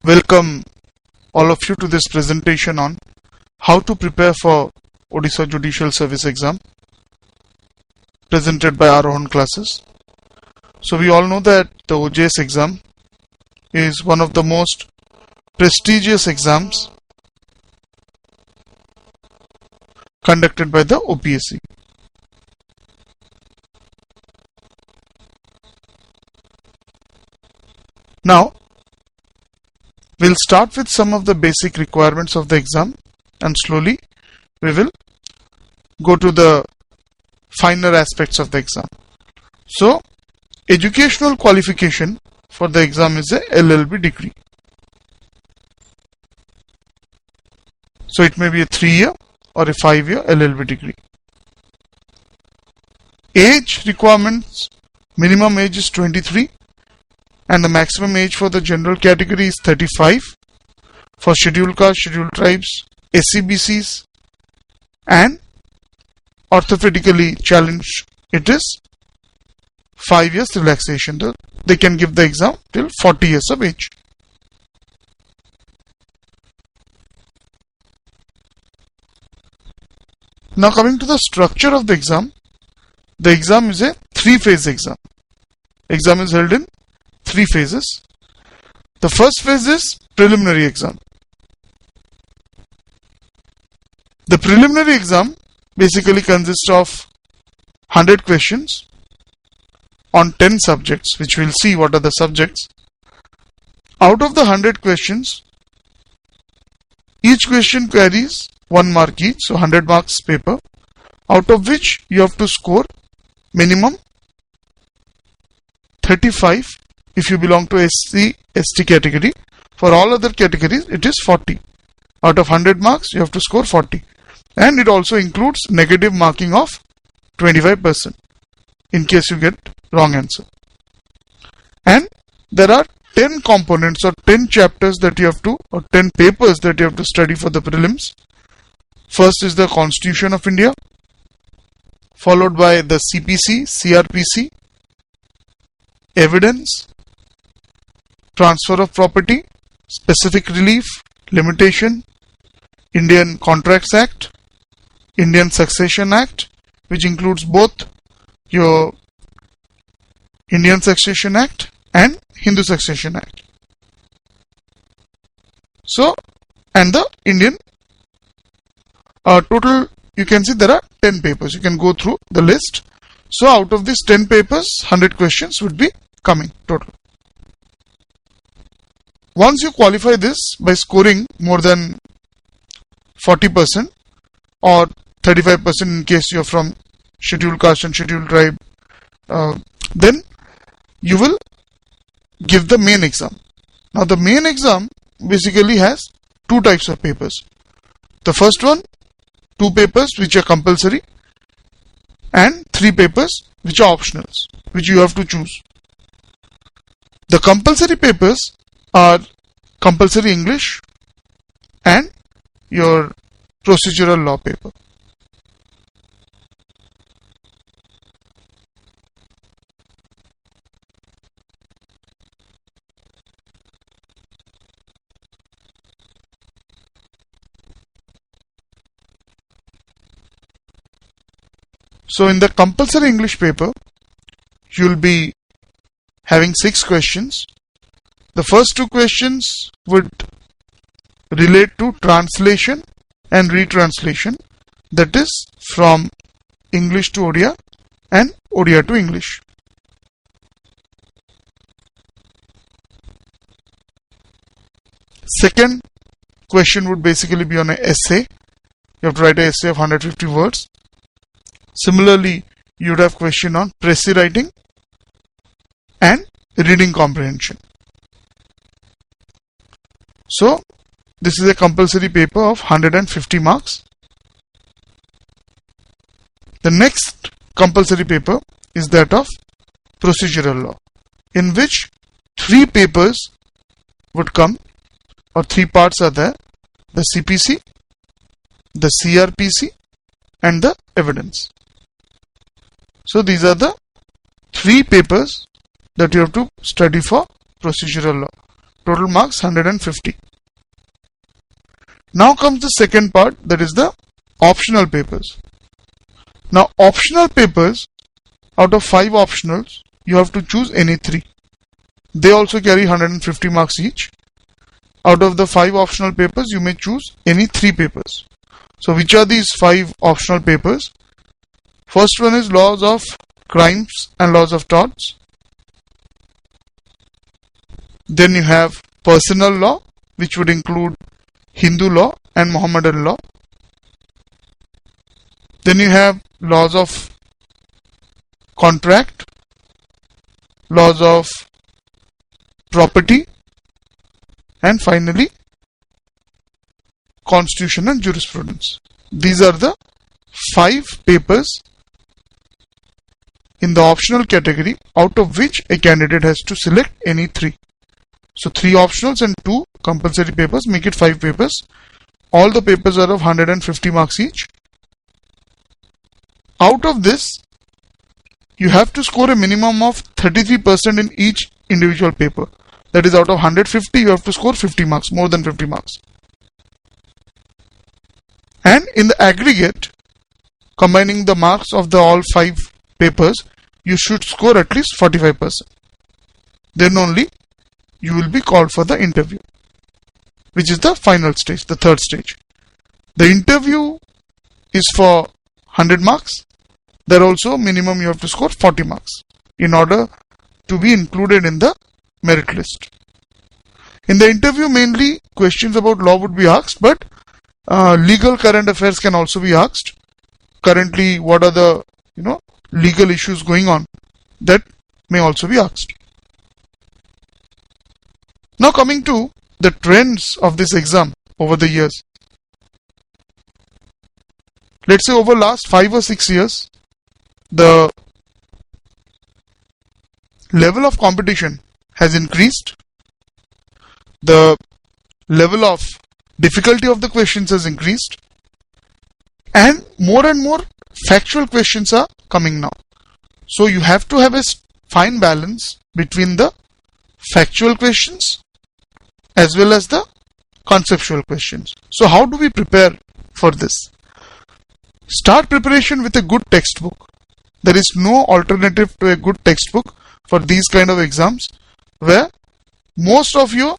Welcome all of you to this presentation on how to prepare for Odisha Judicial Service exam presented by AAROHAN classes. So we all know that the OJS exam is one of the most prestigious exams conducted by the OPSC. Now, we'll start with some of the basic requirements of the exam and slowly we will go to the finer aspects of the exam. So, educational qualification for the exam is a LLB degree. So, it may be a 3-year or a 5-year LLB degree. Age requirements, minimum age is 23. And the maximum age for the general category is 35. For scheduled castes, scheduled tribes, SCBCs and orthopedically challenged, it is 5 years relaxation. They can give the exam till 40 years of age. Now coming to the structure of the exam is a 3-phase exam. Exam is held in 3 phases. The first phase is preliminary exam. The preliminary exam basically consists of 100 questions on 10 subjects, which we'll see what are the subjects. Out of the 100 questions, each question carries 1 mark each, so 100 marks paper, out of which you have to score minimum 35 if you belong to SC, ST category. For all other categories, it is 40. Out of 100 marks, you have to score 40. And it also includes negative marking of 25% in case you get wrong answer. And there are 10 components or 10 chapters that you have to, or 10 papers that you have to study for the prelims. First is the Constitution of India, followed by the CPC, CRPC, evidence, transfer of property, specific relief, limitation, Indian Contracts Act, Indian Succession Act, which includes both your Indian Succession Act and Hindu Succession Act. So, and the Indian total, you can see there are 10 papers. You can go through the list. So, out of these 10 papers, 100 questions would be coming total. Once you qualify this by scoring more than 40% or 35% in case you are from scheduled caste and scheduled tribe, then you will give the main exam. Now the main exam basically has 2 types of papers. The first one, 2 papers which are compulsory and 3 papers which are optionals, which you have to choose. The compulsory papers are compulsory English and your procedural law paper. So in the compulsory English paper, you will be having 6 questions. The first 2 questions would relate to translation and retranslation, that is from English to Odia and Odia to English. Second question would basically be on an essay. You have to write an essay of 150 words. Similarly, you would have question on précis writing and reading comprehension. So, this is a compulsory paper of 150 marks. The next compulsory paper is that of procedural law, in which 3 papers would come, or 3 parts are there: the CPC, the CRPC and the evidence. So these are the 3 papers that you have to study for procedural law. Total marks 150. Now comes the second part, that is the optional papers. Now optional papers, out of 5 optionals, you have to choose any 3. They also carry 150 marks each. Out of the 5 optional papers, you may choose any 3 papers. So which are these 5 optional papers? First one is laws of crimes and laws of torts. Then you have personal law, which would include Hindu law and Mohammedan law. Then you have laws of contract, laws of property, and finally constitution and jurisprudence. These are the 5 papers in the optional category, out of which a candidate has to select any 3. So 3 optionals and 2 compulsory papers make it 5 papers. All the papers are of 150 marks each. Out of this, you have to score a minimum of 33% in each individual paper. That is, out of 150, you have to score 50 marks, more than 50 marks. And in the aggregate, combining the marks of the all 5 papers, you should score at least 45%. Then only you will be called for the interview, which is the final stage, the third stage. The interview is for 100 marks. There also minimum you have to score 40 marks in order to be included in the merit list. In the interview, mainly questions about law would be asked, but legal current affairs can also be asked. Currently, what are the legal issues going on, that may also be asked. Now coming to the trends of this exam over the years. Let's say over last 5 or 6 years, the level of competition has increased. The level of difficulty of the questions has increased. And more factual questions are coming now. So you have to have a fine balance between the factual questions as well as the conceptual questions. So how do we prepare for this? Start preparation with a good textbook. There is no alternative to a good textbook for these kind of exams, where most of your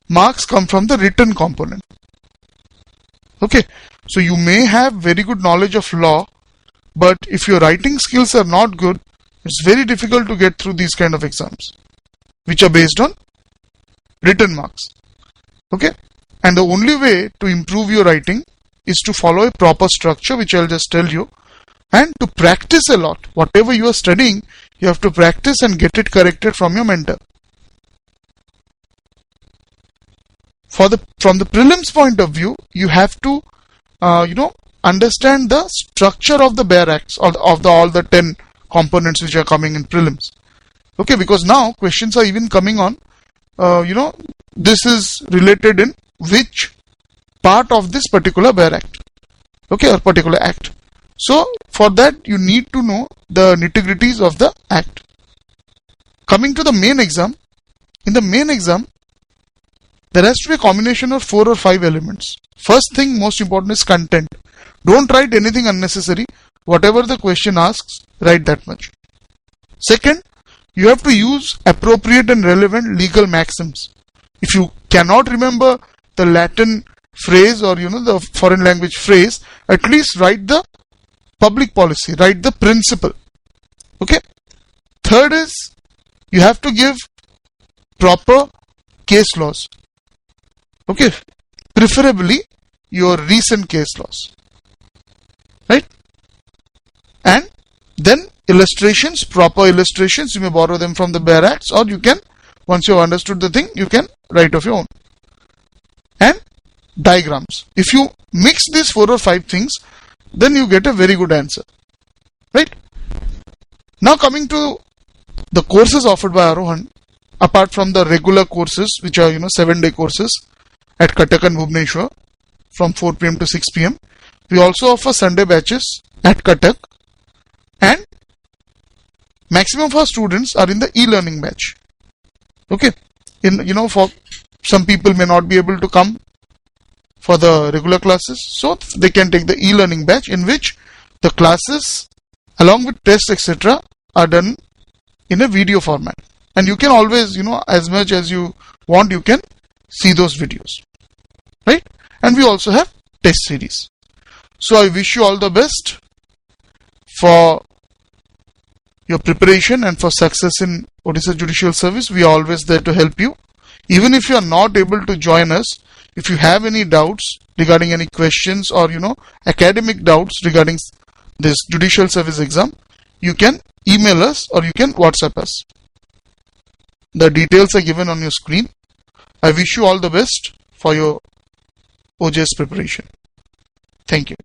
marks come from the written component. Okay, so you may have very good knowledge of law, but if your writing skills are not good, it's very difficult to get through these kind of exams, which are based on written marks. Okay, and the only way to improve your writing is to follow a proper structure, which I'll just tell you, and to practice a lot. Whatever you are studying, you have to practice and get it corrected from your mentor. From the prelims point of view, you have to understand the structure of the bare acts of all the 10 components which are coming in prelims. Okay, because now questions are even coming on this is related in which part of this particular bare act, okay, or particular act. So for that you need to know the nitty-gritties of the act. Coming to the main exam, in the main exam there has to be a combination of 4 or 5 elements. First thing, most important, is content. Don't write anything unnecessary. Whatever the question asks, write that much. Second, you have to use appropriate and relevant legal maxims. If you cannot remember the Latin phrase or the foreign language phrase, at least write the public policy, write the principle. Okay. Third is, you have to give proper case laws. Okay, preferably your recent case laws, right? And then illustrations, proper illustrations, you may borrow them from the bare acts, or you can, once you have understood the thing, you can write of your own. And diagrams. If you mix these 4 or 5 things, then you get a very good answer, right? Now coming to the courses offered by AAROHAN, apart from the regular courses, which are 7-day courses at Cuttack and Bhubaneswar from 4 p.m. to 6 p.m. We also offer Sunday batches at Cuttack, and maximum of our students are in the e-learning batch. Okay, for some people may not be able to come for the regular classes, so they can take the e-learning batch, in which the classes along with tests etc. are done in a video format, and you can always, as much as you want, you can see those videos, right? And we also have test series. So I wish you all the best for your preparation and for success in Odisha Judicial Service. We are always there to help you. Even if you are not able to join us, if you have any doubts regarding any questions or academic doubts regarding this judicial service exam, you can email us or you can WhatsApp us. The details are given on your screen. I wish you all the best for your OJS preparation. Thank you.